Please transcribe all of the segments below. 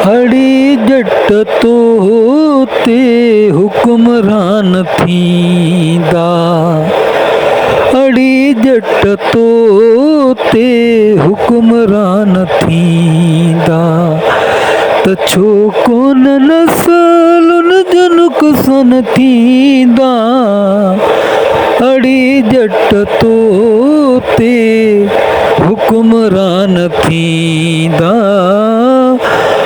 अड़ी जट तो ते हुक्मरान थींदा। अड़ी जट तो ते हुक्मरान थींदा। त छो कोन नस्लुनि जो नुक़सान थींदा। अड़ी जट तो ते हुक्मरान थींदा।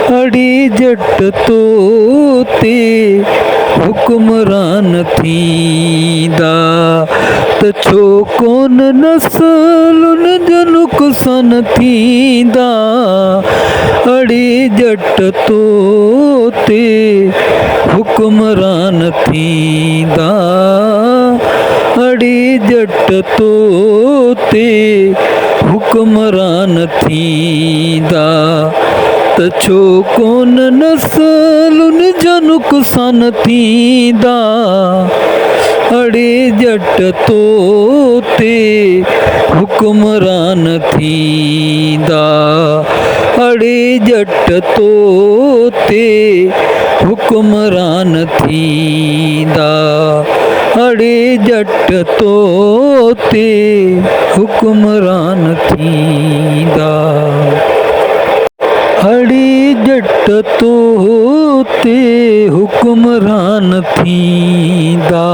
अड़ी जट तो ते हुक्मरान थींदा। त छो कोन नस्लुनि जो नुक़सान थींदा। अड़ी जट तो ते हुक्मरान थींदा। अड़ी जट तो ते हुक्मरान थींदा। त छो कोन नस्लुनि जो नुक़सान थींदा। अड़ी जट तो ते हुक्मरान थींदा। अड़ी जट तो ते हुक्मरान थींदा। अड़ी जट तो ते हुक्मरान थींदा। अड़ी जट तो ते हुक्मरान थींदा।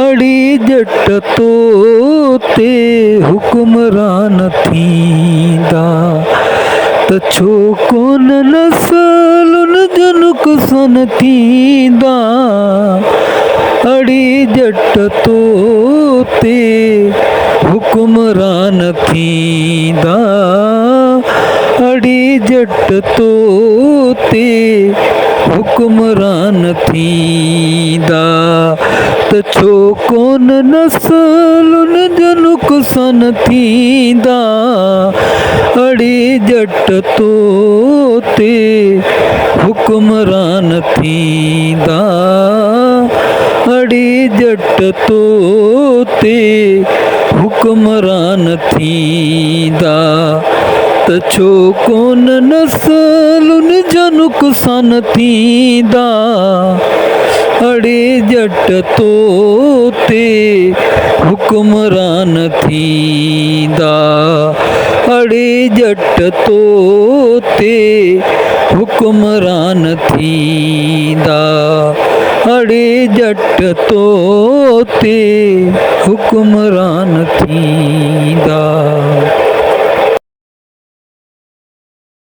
अड़ी जट तो ते हुक्मरान थींदा। त छो कोन नस्लुनि जो नुक़सान थींदा। अड़ी जट तो ते हुक्मरान थींदा। अड़ी जट तो ते हुक्मरान थींदा। त छो कोन नस्लुनि जो नुक़सान थींदा। अड़ी जट तो ते हुक्मरान थींदा। अड़ी जट तो ते हुक्मरान थींदा। त छो कोन नस्लुनि जो नुक़सान थींदा। अड़ी जट तो ते हुक्मरान थींदा। अड़ी जट तो ते हुक्मरान थींदा। अड़ी जट तो ते हुक्मरान थींदा।